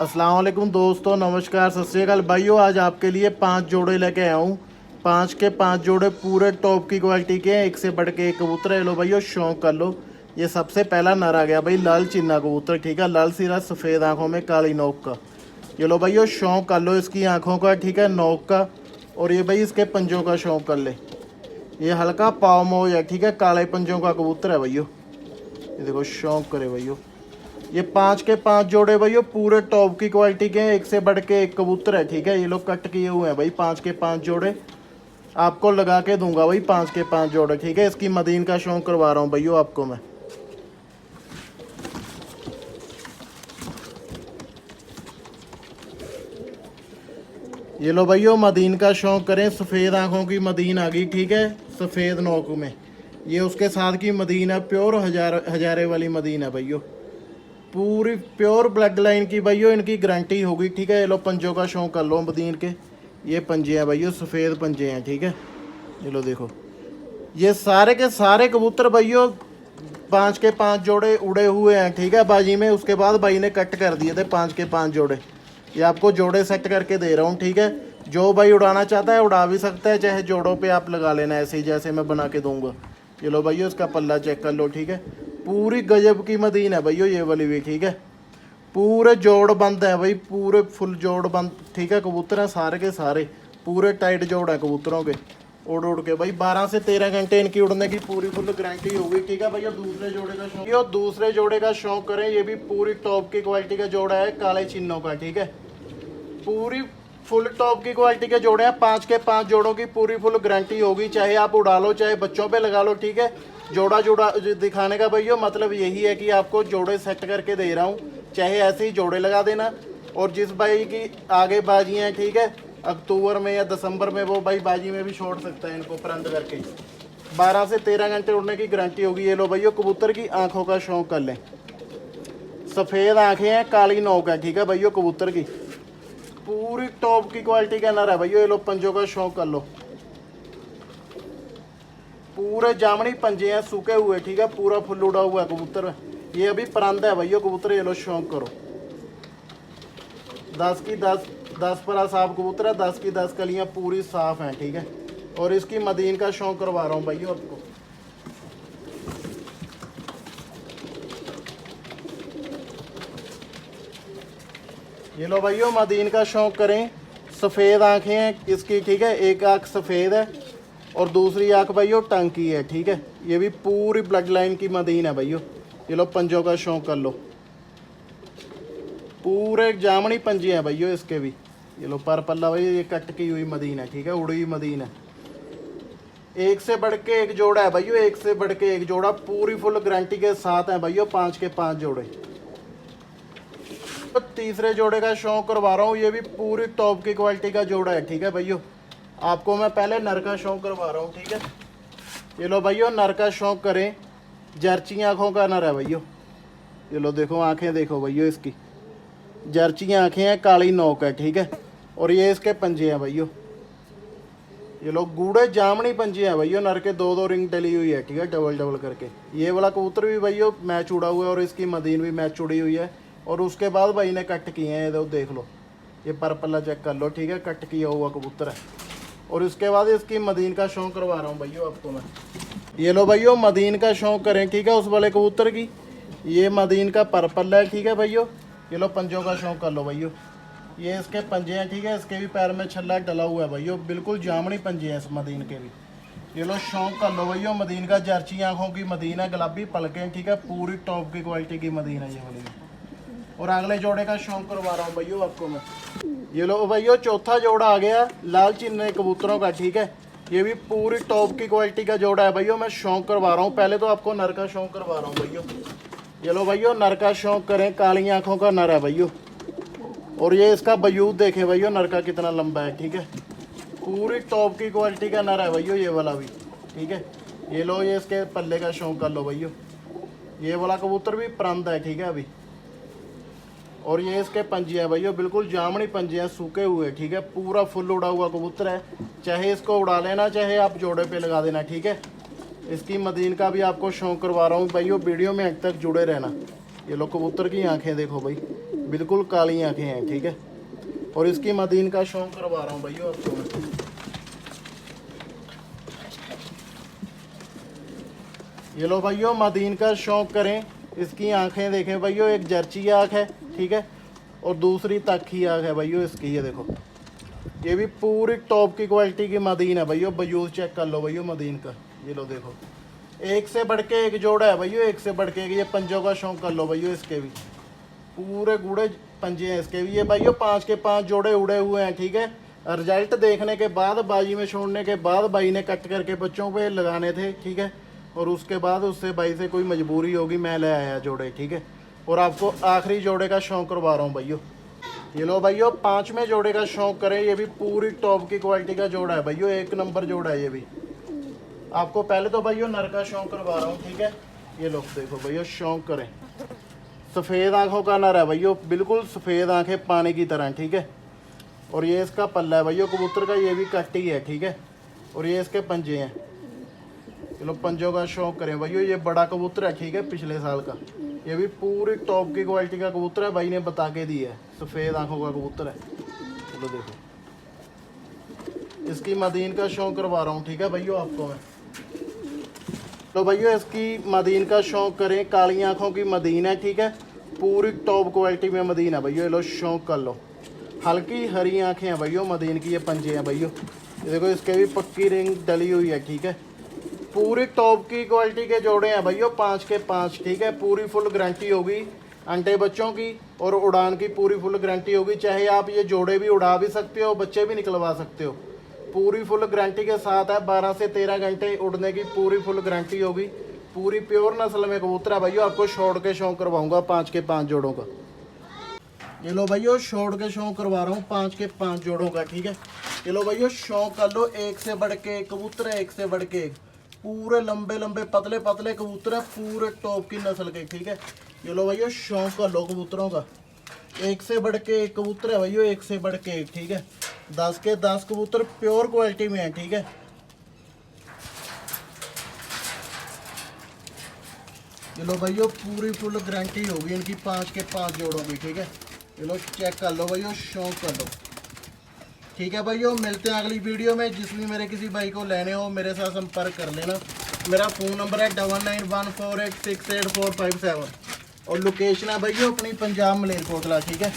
अस्सलाम वालेकुम दोस्तों, नमस्कार, सत श्री अकाल भाइयों। आज आपके लिए 5 जोड़े लेके आया हूँ। 5 के 5 जोड़े पूरे टॉप की क्वालिटी के हैं, एक से बढ़ के एक कबूतर है। लो भाइयों, शौक कर लो। ये सबसे पहला नर आ गया भाई, लाल चिन्ना कबूतर, ठीक है। लाल सिरा, सफ़ेद आँखों में, काली नोक का। ये लो भाइयों, शौक कर लो इसकी आँखों का, ठीक है, नोक का। और ये भाई इसके पंजों का शौक कर ले। ये हल्का पाव मोज है, ठीक है, काले पंजों का कबूतर है भैया। ये देखो, शौक करे भैया। ये 5 के 5 जोड़े भैया पूरे टॉप की क्वालिटी के हैं, एक से बढ़ के एक कबूतर है, ठीक है। ये लोग कट किए हुए हैं भाई। 5 के 5 जोड़े आपको लगा के दूंगा भाई, 5 के 5 जोड़े, ठीक है। इसकी मदीन का शौक करवा रहा हूँ भैया आपको मैं। ये लो भैया, मदीन का शौक करें। सफ़ेद आंखों की मदीन आ गई, ठीक है, सफ़ेद नोक में। ये उसके साथ की मदीन है, प्योर हजारे वाली मदीन है भैया, पूरी प्योर ब्लड लाइन की भैया, इनकी गारंटी होगी, ठीक है। ये लो पंजों का शौक कर लो मदीन के। ये पंजे हैं भैया, सफ़ेद पंजे हैं, ठीक है। ये लो देखो, ये सारे के सारे कबूतर भैया 5 के 5 जोड़े उड़े हुए हैं, ठीक है, बाजी में। उसके बाद भाई ने कट कर दिए थे 5 के 5 जोड़े। ये आपको जोड़े सेट करके दे रहा हूँ, ठीक है। जो भाई उड़ाना चाहता है उड़ा भी सकता है, चाहे जोड़ों पे आप लगा लेना ऐसे ही जैसे मैं बना के दूंगा। ये लो भैया, इसका पल्ला चेक कर लो, ठीक है। पूरी गजब की मदीन है भैया ये वाली भी, ठीक है। पूरे जोड़ बंद है भाई, पूरे फुल जोड़ बंद, ठीक है। कबूतर हैं सारे के सारे, पूरे टाइट जोड़ है कबूतरों के। उड़ उड़ के भाई 12 से 13 घंटे इनकी उड़ने की पूरी फुल गारंटी होगी, ठीक है भैया। दूसरे जोड़े का शौक, ये दूसरे जोड़े का शौक करें। ये भी पूरी टॉप की क्वालिटी का जोड़ा है, काले चिन्हों का, ठीक है। पूरी फुल टॉप की क्वालिटी के जोड़े हैं। 5 के 5 जोड़ों की पूरी फुल गारंटी होगी, चाहे आप उड़ा लो चाहे बच्चों पे लगा लो, ठीक है। जोड़ा जोड़ा दिखाने का भैया मतलब यही है कि आपको जोड़े सेट करके दे रहा हूँ, चाहे ऐसे ही जोड़े लगा देना। और जिस भाई की आगे बाजी हैं, ठीक है, अक्टूबर में या दिसंबर में, वो भाई बाजी में भी छोड़ सकता है इनको परंद करके। 12 से 13 घंटे उड़ने की गारंटी होगी। ये लो भैया, कबूतर की आंखों का शौक कर लें। सफ़ेद आंखें हैं, काली नोक है, ठीक है भैया, कबूतर की पूरी टॉप की क्वालिटी का नर है भैया। ये लो पंजों का शौक कर लो। पूरे जामनी पंजे हैं, सूखे हुए, ठीक है, पूरा फुल उड़ा हुआ है कबूतर। ये अभी परंद है भैया कबूतर। ये लो शौक करो। 10 की 10 परा साफ कबूतर है, 10 की 10 कलियां पूरी साफ हैं, ठीक है। और इसकी मदीन का शौक करवा रहा हूँ भैया आपको। ये लो भैया, मदीन का शौक करें। सफ़ेद आँखें हैं इसकी, ठीक है, एक आँख सफ़ेद है और दूसरी आँख भैया टंकी है, ठीक है। ये भी पूरी ब्लड लाइन की मदीन है भैया। ये लो पंजों का शौक कर लो। पूरे जामनी पंजे हैं भैया इसके भी। ये लो पर पल्ला भैया, ये कट की हुई मदीन है, ठीक है, उड़ी हुई मदीन है। एक से बढ़ के एक जोड़ा है भैया, एक से बढ़ के एक जोड़ा, पूरी फुल गारंटी के साथ है भैया। 5 के 5 जोड़े। तो तीसरे जोड़े का शौक करवा रहा हूँ। ये भी पूरी टॉप की क्वालिटी का जोड़ा है, ठीक है भैया। आपको मैं पहले नर का शौक करवा रहा हूँ, ठीक है। ये लो भैया, नर का शौक करें। जर्ची आँखों का नर है भैया। ये लो देखो, आँखें देखो भैया इसकी, जर्ची आँखें हैं, काली नोक है, ठीक है। और ये इसके पंजे हैं भैया। ये लोग गूढ़े जामनी पंजे हैं भैया। नर के 2-2 रिंग डली हुई है, ठीक है, डबल डबल करके। ये वाला कबूतर भी भैया मैच उड़ा हुआ है और इसकी मदीन भी मैच उड़ी हुई है। और उसके बाद भाई ने कट किए हैं, ये देख लो, ये पर पल्ला चेक कर लो, ठीक है, कट किया हुआ कबूतर है। और उसके बाद इसकी मदीन का शौक करवा रहा हूँ भैया आपको मैं। ये लो भैया, मदीन का शौक करें, ठीक है, उस वाले कबूतर की। ये मदीन का पर पल्ला है, ठीक है भैया। ये लो पंजों का शौक कर लो भैया। ये इसके पंजे हैं, ठीक है, इसके भी पैर में छल्ला डला हुआ है भैया, बिल्कुल जामनी पंजे हैं इस मदीन के भी। ये लो शौक कर लो भैया मदीन का। जर्ची आँखों की मदीन है, गुलाबी पलकें, ठीक है, पूरी टॉप की क्वालिटी की मदीन है ये वाली। और अगले जोड़े का शौक करवा रहा हूँ भैया आपको मैं। ये लो भैया, चौथा जोड़ा आ गया लाल चिन्ने कबूतरों का, ठीक है। ये भी पूरी टॉप की क्वालिटी का जोड़ा है भैया। मैं शौक करवा रहा हूँ, पहले तो आपको नर का शौक करवा रहा हूँ भैया। ये लो भैया, नर का शौक करें। काली आँखों का नर है भैया। और ये इसका वजूद देखें भैया, नर का कितना लंबा है, ठीक है। पूरी टॉप की क्वालिटी का नर है भैया ये वाला भी, ठीक है। ये लो, ये इसके पल्ले का शौक कर लो भैया। ये वाला कबूतर भी परंद है, ठीक है अभी। और ये इसके पंजे हैं भैया, बिल्कुल जामनी पंजे हैं, सूखे हुए, ठीक है, पूरा फुल उड़ा हुआ कबूतर है। चाहे इसको उड़ा लेना, चाहे आप जोड़े पे लगा देना, ठीक है। इसकी मदीन का भी आपको शौक करवा रहा हूँ भैया। वीडियो में अंत तक जुड़े रहना। ये लो कबूतर की आंखें देखो भाई, बिल्कुल काली आंखें हैं, ठीक है। और इसकी मदीन का शौक करवा रहा हूँ भैया आपको मैं। ये लो भैया मदीन का शौक करें, इसकी आंखें देखें भैया, एक जर्ची आँख है, ठीक है, और दूसरी तखी आँख है भैया इसकी। ये देखो, ये भी पूरी टॉप की क्वालिटी की मदीन है भैया, बयूज चेक कर लो भैया मदीन का। ये लो देखो, एक से बढ़ के एक जोड़ा है भैया, एक से बढ़ के एक। ये पंजों का शौक कर लो भैया, इसके भी पूरे गूढ़े पंजे हैं इसके भी। ये भैया 5 के 5 जोड़े उड़े हुए हैं, ठीक है। रिजल्ट देखने के बाद, बाजी में छोड़ने के बाद भाई ने कट करके बच्चों पे लगाने थे, ठीक है। और उसके बाद उससे भाई से कोई मजबूरी होगी, मैं ले आया जोड़े, ठीक है। और आपको आखिरी जोड़े का शौक करवा रहा हूँ भैया। ये लो भैया 5वें जोड़े का शौक करें, ये भी पूरी टॉप की क्वालिटी का जोड़ा है भैया, 1 नंबर जोड़ा है ये भी। आपको पहले तो भैया नर का शौक करवा रहा हूँ, ठीक है। ये लोग देखो भैया, शौक करें, सफ़ेद आंखों का नर है भैया, बिल्कुल सफ़ेद आंखें पानी की तरह, ठीक है। और ये इसका पल्ला है भैया कबूतर का, ये भी कट्टी है, ठीक है। और ये इसके पंजे हैं। चलो पंजों का शौक करें भैया, ये बड़ा कबूतर है, ठीक है, पिछले साल का। ये भी पूरी टॉप की क्वालिटी का कबूतर है, भाई ने बता के दी है, सफ़ेद आंखों का कबूतर है। चलो देखो, इसकी मदीन का शौक करवा रहा हूँ, ठीक है भैया आपको मैं। तो भैया इसकी मदीन का शौक करें, काली आंखों की मदीन है, ठीक है, पूरी टॉप क्वालिटी में मदीन है भैया। ये लो शौक कर लो, हल्की हरी आंखें हैं भैया मदीन की, ये पंजे हैं भैया। ये देखो, इसके भी पक्की रिंग डली हुई है, ठीक है। पूरी टॉप की क्वालिटी के जोड़े हैं भैया, 5 के 5, ठीक है। पूरी फुल गारंटी होगी अंडे बच्चों की, और उड़ान की पूरी फुल गारंटी होगी। चाहे आप ये जोड़े भी उड़ा भी सकते हो, बच्चे भी निकलवा सकते हो, पूरी फुल गारंटी के साथ है। 12 से 13 घंटे उड़ने की पूरी फुल गारंटी होगी। पूरी प्योर नस्ल में कबूतर है भैया, आपको छोड़ के शौक करवाऊंगा 5 के 5 जोड़ों का। ये लो भैया छोड़ के शौक करवा रहा हूँ 5 के 5 जोड़ों का, ठीक है। ये लो भैया शौक कर लो, एक से बढ़ के एक कबूतर है, एक से बढ़ के एक, पूरे लंबे लंबे पतले पतले कबूतर है, पूरे टॉप की नस्ल के, ठीक है। ये लो भैया शौक कर लो कबूतरों का, एक से बढ़ के एक कबूतर है भैया, एक से बढ़ के एक, ठीक है। 10 के 10 कबूतर प्योर क्वालिटी में है, ठीक है। ये लो भैया पूरी फुल गारंटी होगी इनकी 5 के 5 जोड़ों की, ठीक है। ये लो चेक कर लो भैया, शौक कर लो, ठीक है भैया। मिलते हैं अगली वीडियो में। जिस भी मेरे किसी भाई को लेने हो मेरे साथ संपर्क कर लेना। मेरा फ़ोन नंबर है 9914868457 और लोकेशन है भैया अपनी पंजाब मलेरकोटला, ठीक है।